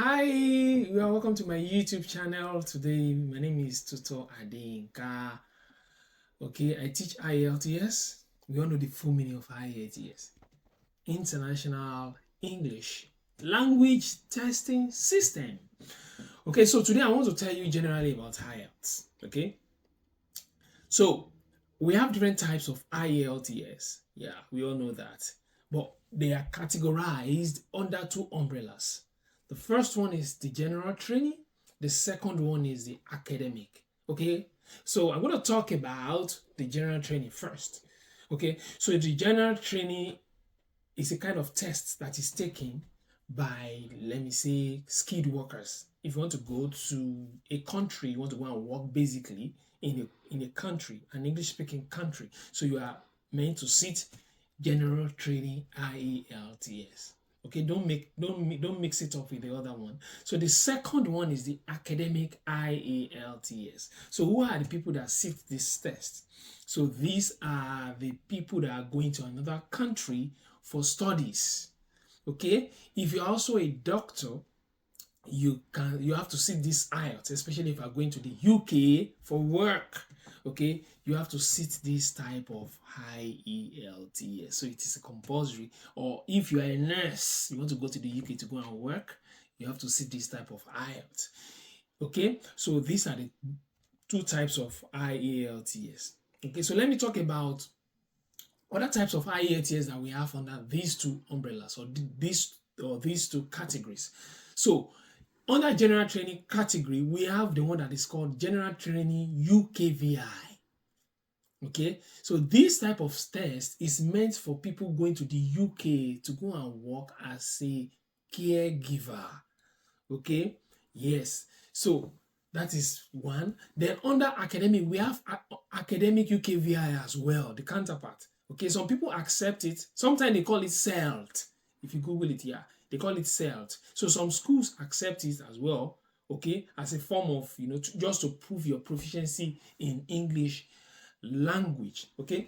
Hi, you are welcome to my YouTube channel. Today, my name is Tutor Adinka. Okay, I teach IELTS. We all know the full meaning of IELTS. International English Language Testing System. Okay, so today I want to tell you generally about IELTS. Okay, so we have different types of IELTS. Yeah, we all know that. But they are categorized under two umbrellas. The first one is the general training. The second one is the academic. Okay, so I'm going to talk about the general training first. Okay, so the general training is a kind of test that is taken by, let me say, skilled workers. If you want to go to a country, you want to go and work basically in a country, an English-speaking country. So you are meant to sit general training IELTS. Okay, don't mix it up with the other one. So the second one is the academic IELTS. So who are the people that sit this test? So these are the people that are going to another country for studies. Okay, if you're also a doctor, you have to sit this IELTS, especially if you are going to the UK for work. Okay, you have to sit this type of high IELTS. So it is a compulsory. Or if you are a nurse, you want to go to the UK to go and work, you have to sit this type of IELTS. Okay, so these are the two types of IELTS. Okay, so let me talk about other types of IELTS that we have under these two umbrellas or these two categories. So under general training category, we have the one that is called general training UKVI. Okay, so this type of test is meant for people going to the UK to go and work as a caregiver. Okay, yes, so that is one. Then under academic, we have academic UKVI as well, the counterpart. Okay, some people accept it. Sometimes they call it CELT. If you Google it, yeah, they call it CELT. So some schools accept it as well, okay, as a form of, just to prove your proficiency in English language, okay?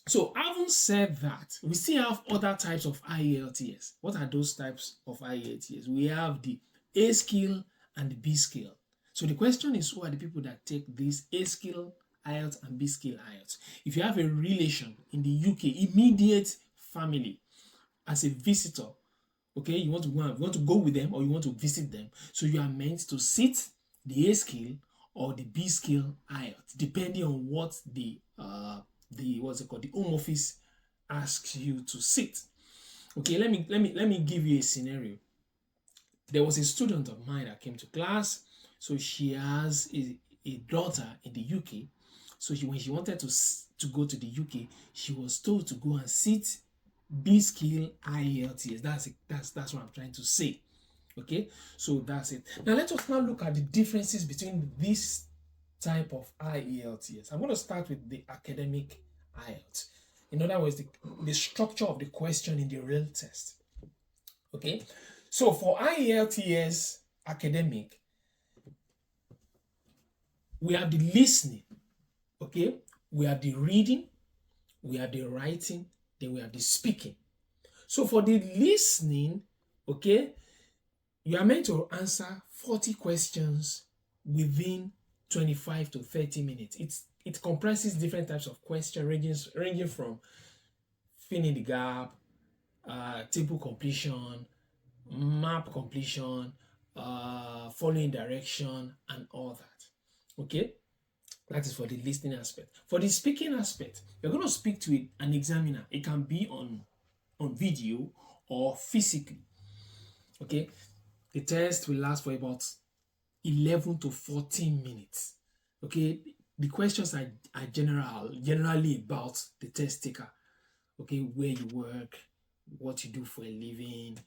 So having said that, we still have other types of IELTS. What are those types of IELTS? We have the A skill and the B skill. So the question is, who are the people that take this A skill IELTS and B skill IELTS? If you have a relation in the UK, immediate family, as a visitor, okay, you want to go with them or you want to visit them, so you are meant to sit the A skill or the B skill IELTS, depending on what the what's it called, the home office asks you to sit. Okay, let me give you a scenario. There was a student of mine that came to class. So she has a daughter in the UK. So when she wanted to go to the UK, she was told to go and sit B skill IELTS. That's what I'm trying to say. Okay, so that's it. Now let us now look at the differences between this type of IELTS. I'm going to start with the academic IELTS. In other words, the structure of the question in the real test. Okay, so for IELTS academic, we have the listening, okay, we have the reading, we have the writing, then we have the speaking. So for the listening, okay, you are meant to answer 40 questions within 25 to 30 minutes. It comprises different types of questions ranging from filling the gap, table completion, map completion, following direction, and all that. Okay, that is for the listening aspect. For the speaking aspect, you're going to speak to an examiner. It can be on video or physically. Okay, the test will last for about 11 to 14 minutes. Okay, the questions are generally about the test taker. Okay, where you work, what you do for a living,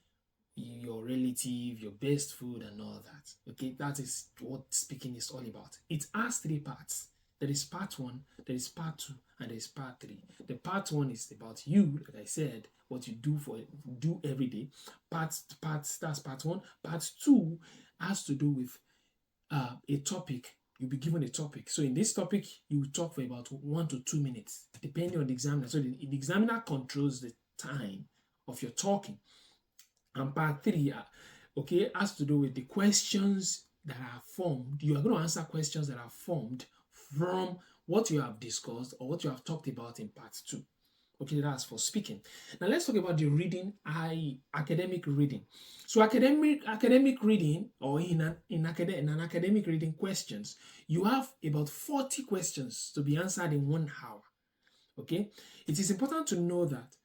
your relative, your best food, and all that. Okay, that is what speaking is all about. It has three parts. There is part one, there is part two, and there is part three. The part one is about you, like I said, what you do every day. That's part one. Part two has to do with a topic. You'll be given a topic. So in this topic, you will talk for about 1 to 2 minutes, depending on the examiner. So the examiner controls the time of your talking. And part three, okay, has to do with the questions that are formed. You are going to answer questions that are formed from what you have discussed or what you have talked about in part 2. Okay, that's for speaking. Now let's talk about the reading, academic reading. So academic reading, or in an academic reading questions, you have about 40 questions to be answered in 1 hour. Okay, it is important to know that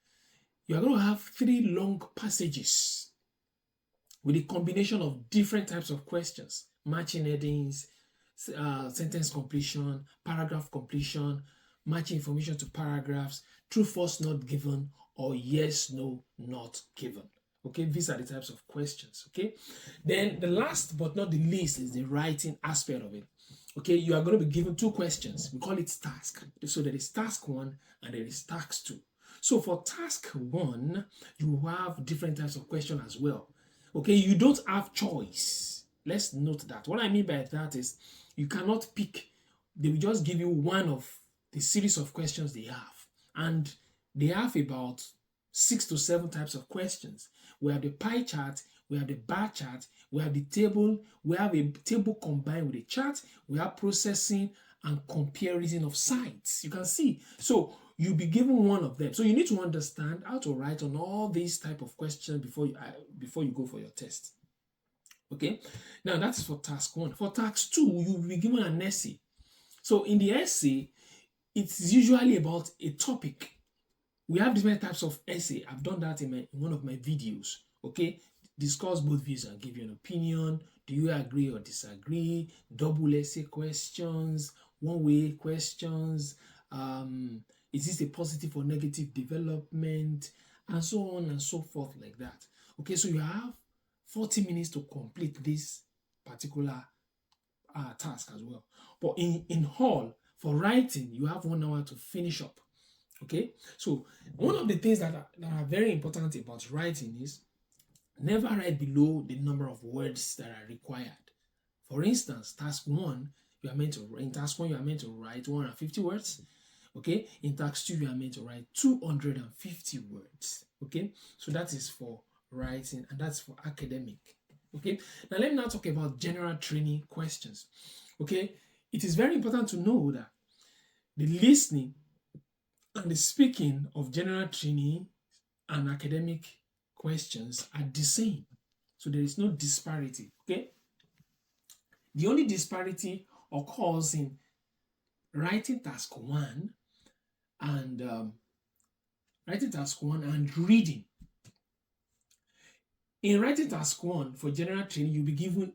you are going to have 3 long passages with a combination of different types of questions, matching headings, sentence completion, paragraph completion, matching information to paragraphs, true, false, not given, or yes, no, not given. Okay, these are the types of questions. Okay, then the last but not the least is the writing aspect of it. Okay, you are going to be given 2 questions. We call it task. So there is task 1 and there is task 2. So for task 1, you have different types of questions as well. Okay, you don't have choice. Let's note that. What I mean by that is you cannot pick. They will just give you one of the series of questions they have. And they have about 6 to 7 types of questions. We have the pie chart, we have the bar chart, we have the table, we have a table combined with a chart, we have processing and comparison of sites. You can see. So you'll be given one of them. So you need to understand how to write on all these type of questions before you go for your test. Okay, now that's for task 1. For task 2, you'll be given an essay. So in the essay, it's usually about a topic. We have different types of essay. I've done that in one of my videos. Okay, discuss both views and give you an opinion. Do you agree or disagree? Double essay questions, one-way questions. Is this a positive or negative development? And so on and so forth like that. Okay, so you have 40 minutes to complete this particular task as well. But in all, for writing, you have 1 hour to finish up. Okay, so one of the things that are very important about writing is never write below the number of words that are required. For instance, task 1, you are meant to write 150 words. Okay, in task 2, you are meant to write 250 words. Okay, so that is for writing and that's for academic. Okay, now let me now talk about general training questions. Okay, it is very important to know that the listening and the speaking of general training and academic questions are the same. So there is no disparity. Okay, the only disparity occurs in writing task 1 and reading. In writing task 1 for general training, you'll be given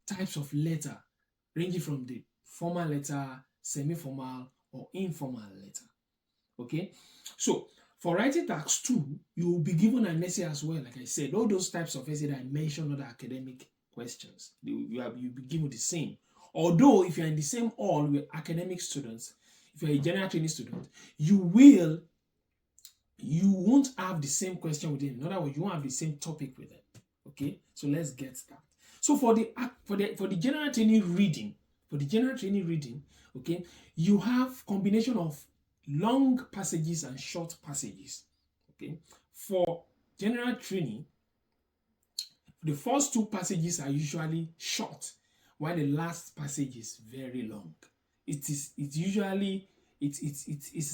types of letter ranging from the formal letter, semi-formal, or informal letter. Okay, so for writing task 2, you will be given an essay as well. Like I said, all those types of essay that I mentioned, other academic questions, you'll be given the same. Although if you're in the same hall with academic students, if you're a general training student, you won't have the same question with them. In other words, you won't have the same topic with them. Okay, so let's get that. So for the general training reading, okay, you have combination of long passages and short passages. Okay, for general training, the first 2 passages are usually short, while the last passage is very long. It's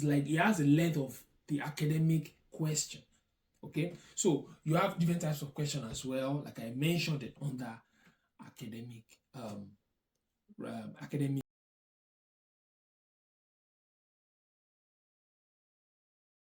like it has the length of the academic question. Okay, so you have different types of questions as well, like I mentioned it under academic